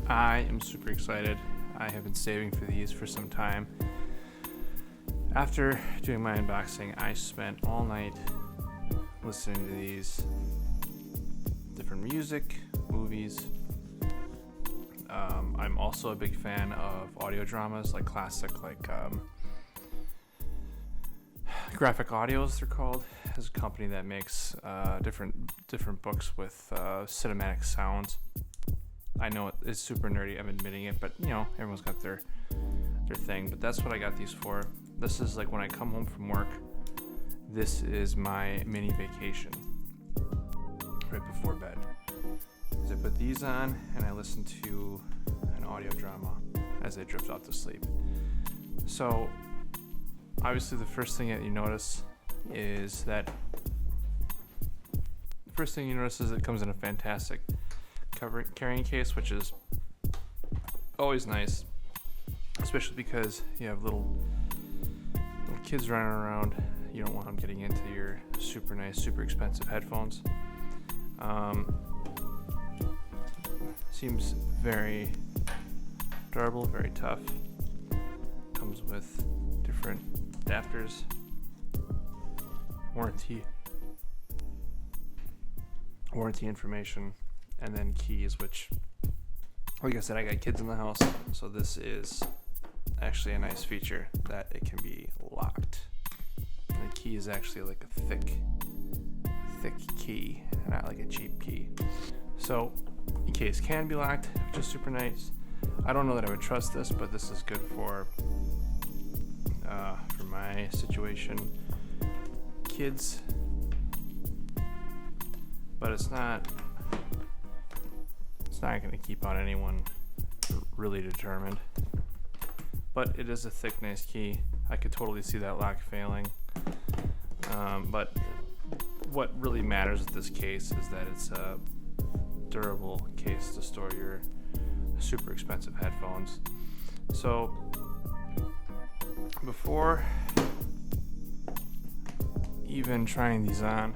I am super excited. I have been saving for these for some time. After doing my unboxing, I spent all night listening to these different music, movies. I'm also a big fan of audio dramas, like classic, graphic audios, they're called. There's a company that makes different books with cinematic sounds. I know it's super nerdy, I'm admitting it, but everyone's got their thing. But that's what I got these for. This is like when I come home from work, this is my mini vacation right before bed. I put these on and I listen to an audio drama as I drift off to sleep. So obviously the first thing that you notice is that it comes in a fantastic carrying case, which is always nice, especially because you have little kids running around. You don't want them getting into your super nice, super expensive headphones. Seems very durable, very tough. Comes with different adapters, warranty information, and then keys, which, like I said, I got kids in the house, so this is actually a nice feature that it can be locked. And the key is actually like a thick key, not like a cheap key. So the case can be locked, which is super nice. I don't know that I would trust this, but this is good for my situation. Kids, but it's not going to keep out anyone really determined. But it is a thick, nice key. I could totally see that lock failing. But what really matters with this case is that it's a durable case to store your super expensive headphones. So before even trying these on,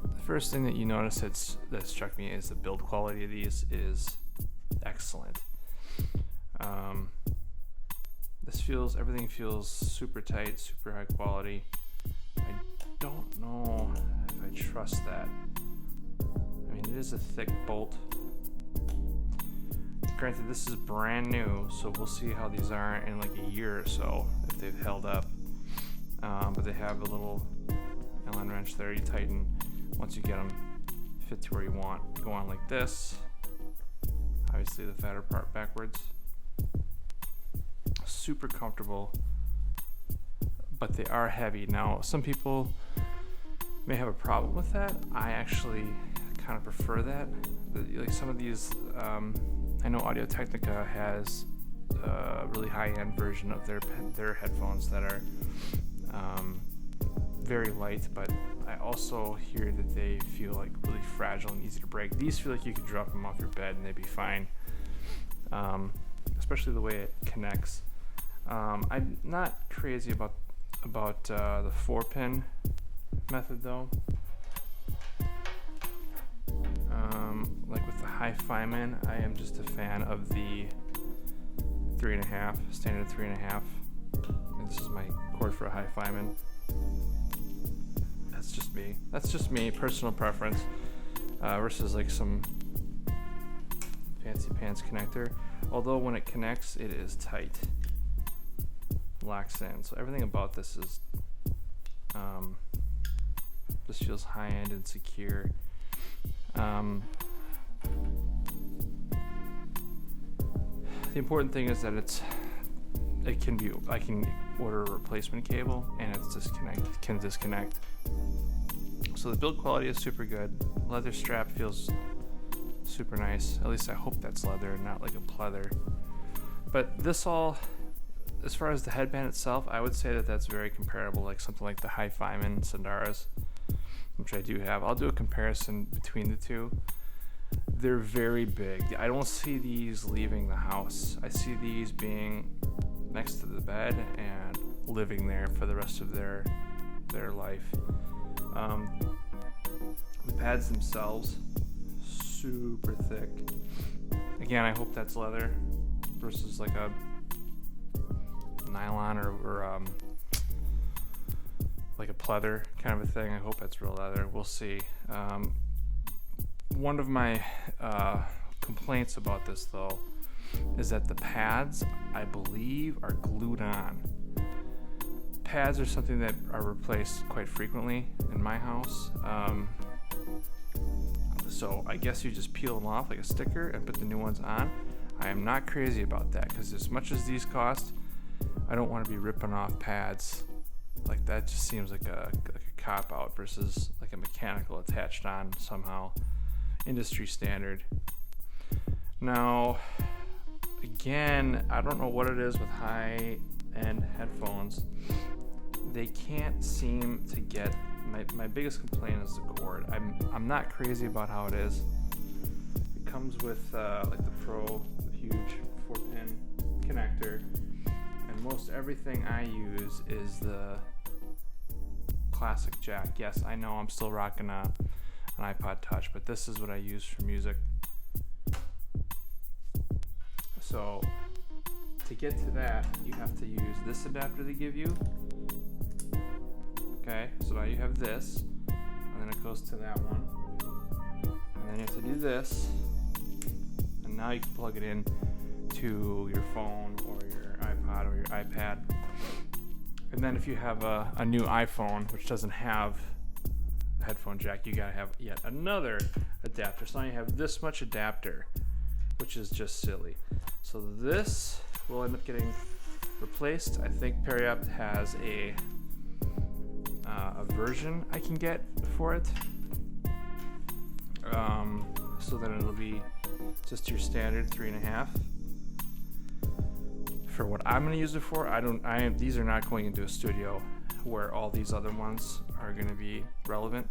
the first thing that you notice that struck me is the build quality of these is excellent. Everything feels super tight, super high quality. I don't know if I trust that. I mean, it is a thick bolt. Granted, this is brand new, so we'll see how these are in like a year or so, if they've held up. But they have a little Allen wrench there. You tighten once you get them fit to where you want. You go on like this. Obviously the fatter part backwards. Super comfortable, but they are heavy. Now, some people may have a problem with that. I actually kind of prefer that. Like some of these, I know Audio-Technica has a really high-end version of their headphones that are very light, but I also hear that they feel like really fragile and easy to break. These feel like you could drop them off your bed and they'd be fine, especially the way it connects. I'm not crazy about the 4-pin method though. Like with the Hi-Fi-Man, I am just a fan of the 3.5, standard 3.5. And this is my cord for a Hi-Fi-Man. That's just me, personal preference, versus like some fancy pants connector. Although when it connects, it is tight. Locks in. So everything about this is this feels high-end and secure. The important thing is that I can order a replacement cable and can disconnect. So the build quality is super good. Leather strap feels super nice. At least I hope that's leather, not like a pleather. But this all, as far as the headband itself, I would say that that's very comparable, like something like the Hi-Fi-Man Sandaras, which I do have. I'll do a comparison between the two. They're very big. I don't see these leaving the house. I see these being next to the bed and living there for the rest of their life. The pads themselves, super thick. Again, I hope that's leather versus like a nylon or like a pleather kind of a thing. I hope that's real leather. We'll see. One of my complaints about this though is that the pads, I believe, are glued on. Pads are something that are replaced quite frequently in my house. So I guess you just peel them off like a sticker and put the new ones on. I am not crazy about that because as much as these cost, I don't want to be ripping off pads. Like that just seems like a cop out versus like a mechanical attached on somehow. Industry standard. Now, again, I don't know what it is with high-end headphones. They can't seem to get, my biggest complaint is the cord. I'm not crazy about how it is. It comes with like the Pro, the huge 4-pin connector, and most everything I use is the classic jack. Yes, I know I'm still rocking an iPod Touch, but this is what I use for music. So to get to that, you have to use this adapter they give you. Okay, so now you have this, and then it goes to that one, and then you have to do this, and now you can plug it in to your phone or your iPod or your iPad. And then if you have a new iPhone which doesn't have the headphone jack, you gotta have yet another adapter. So now you have this much adapter, which is just silly. So this will end up getting replaced. I think Periopt has a version I can get for it. So then it'll be just your standard 3.5. For what I'm going to use it for, these are not going into a studio where all these other ones are going to be relevant.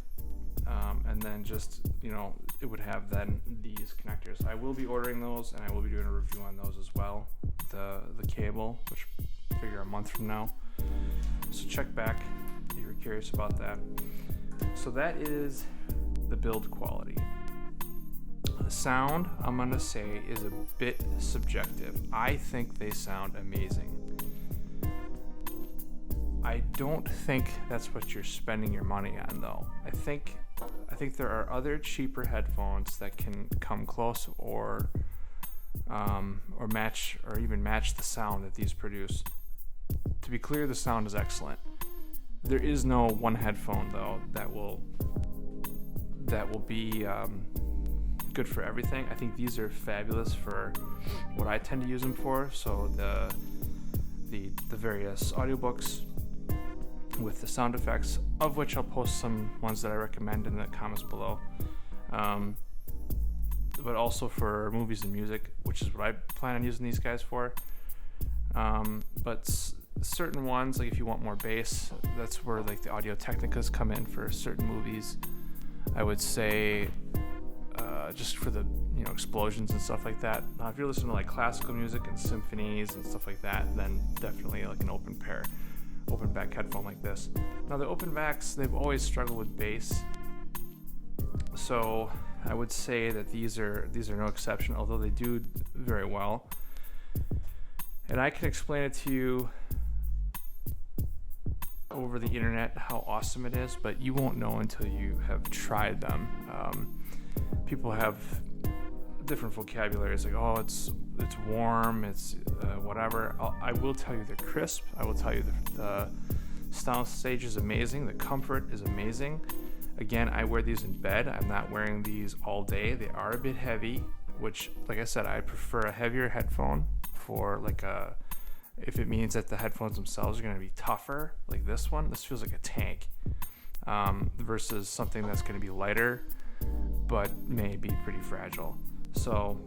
And then just, it would have then these connectors. I will be ordering those, and I will be doing a review on those as well. The cable, which I figure a month from now. So check back if you're curious about that. So that is the build quality. The sound, I'm going to say, is a bit subjective. I think they sound amazing. I don't think that's what you're spending your money on, though. I think there are other cheaper headphones that can come close or match or even match the sound that these produce. To be clear, the sound is excellent. There is no one headphone though that will be good for everything. I think these are fabulous for what I tend to use them for. So the various audiobooks with the sound effects, of which I'll post some ones that I recommend in the comments below. But also for movies and music, which is what I plan on using these guys for. But certain ones, like if you want more bass, that's where like the Audio Technicas come in for certain movies. I would say just for the explosions and stuff like that. If you're listening to like classical music and symphonies and stuff like that, then definitely like an open back headphone like this. Now the open backs, they've always struggled with bass, so I would say that these are no exception, although they do very well. And I can explain it to you over the internet how awesome it is, but you won't know until you have tried them. People have different vocabularies, like, oh, it's warm, it's whatever. I will tell you they're crisp. I will tell you the sound stage is amazing. The comfort is amazing. Again, I wear these in bed. I'm not wearing these all day. They are a bit heavy, which, like I said, I prefer a heavier headphone for if it means that the headphones themselves are going to be tougher, like this one. This feels like a tank, versus something that's going to be lighter, but may be pretty fragile. So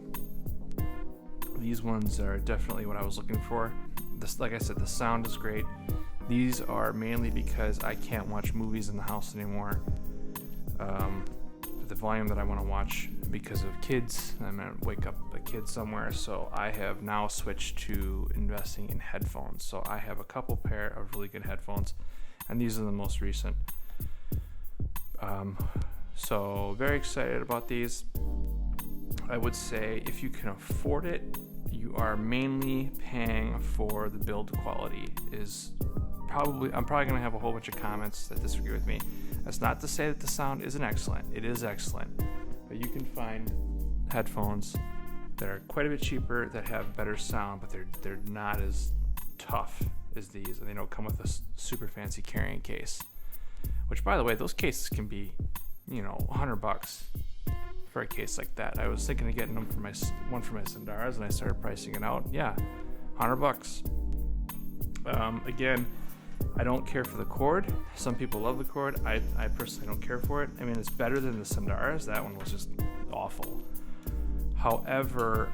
these ones are definitely what I was looking for. This, like I said, the sound is great. These are mainly because I can't watch movies in the house anymore at the volume that I want to watch because of kids. I'm going to wake up a kid somewhere, so I have now switched to investing in headphones. So I have a couple pair of really good headphones, and these are the most recent. So very excited about these. I would say if you can afford it, you are mainly paying for the build quality. I'm probably going to have a whole bunch of comments that disagree with me. That's not to say that the sound isn't excellent. It is excellent. But you can find headphones that are quite a bit cheaper that have better sound, but they're not as tough as these, and they don't come with a super fancy carrying case. Which, by the way, those cases can be, $100 for a case like that. I was thinking of getting them for my Sandaras, and I started pricing it out. Yeah, $100. Again, I don't care for the cord. Some people love the cord. I personally don't care for it. I mean, it's better than the Sandaras. That one was just awful. However,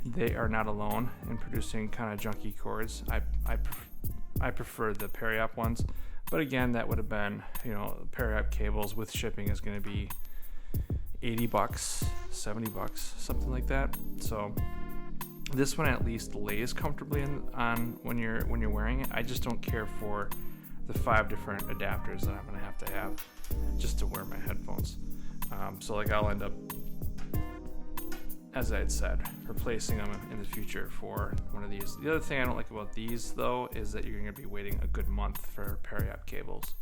they are not alone in producing kind of junky cords. I prefer the Periop ones, but again, that would have been, Periop cables with shipping is going to be $80, $70, something like that. So this one at least lays comfortably on when you're wearing it. I just don't care for the 5 different adapters that I'm going to have just to wear my headphones. So I'll end up, as I had said, replacing them in the future for one of these. The other thing I don't like about these, though, is that you're going to be waiting a good month for Periop cables.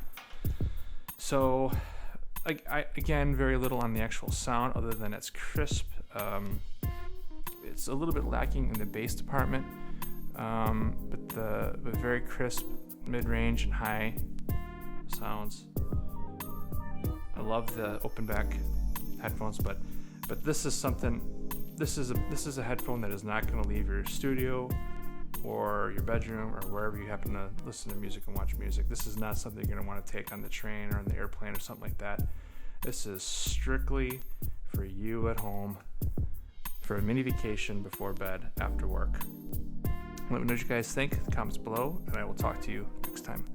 So, again, very little on the actual sound other than it's crisp. It's a little bit lacking in the bass department, but very crisp mid-range and high sounds. I love the open back headphones, but this is something. This is a headphone that is not going to leave your studio or your bedroom or wherever you happen to listen to music and watch music. This is not something you're going to want to take on the train or on the airplane or something like that. This is strictly for you at home for a mini vacation before bed after work. Let me know what you guys think in the comments below, and I will talk to you next time.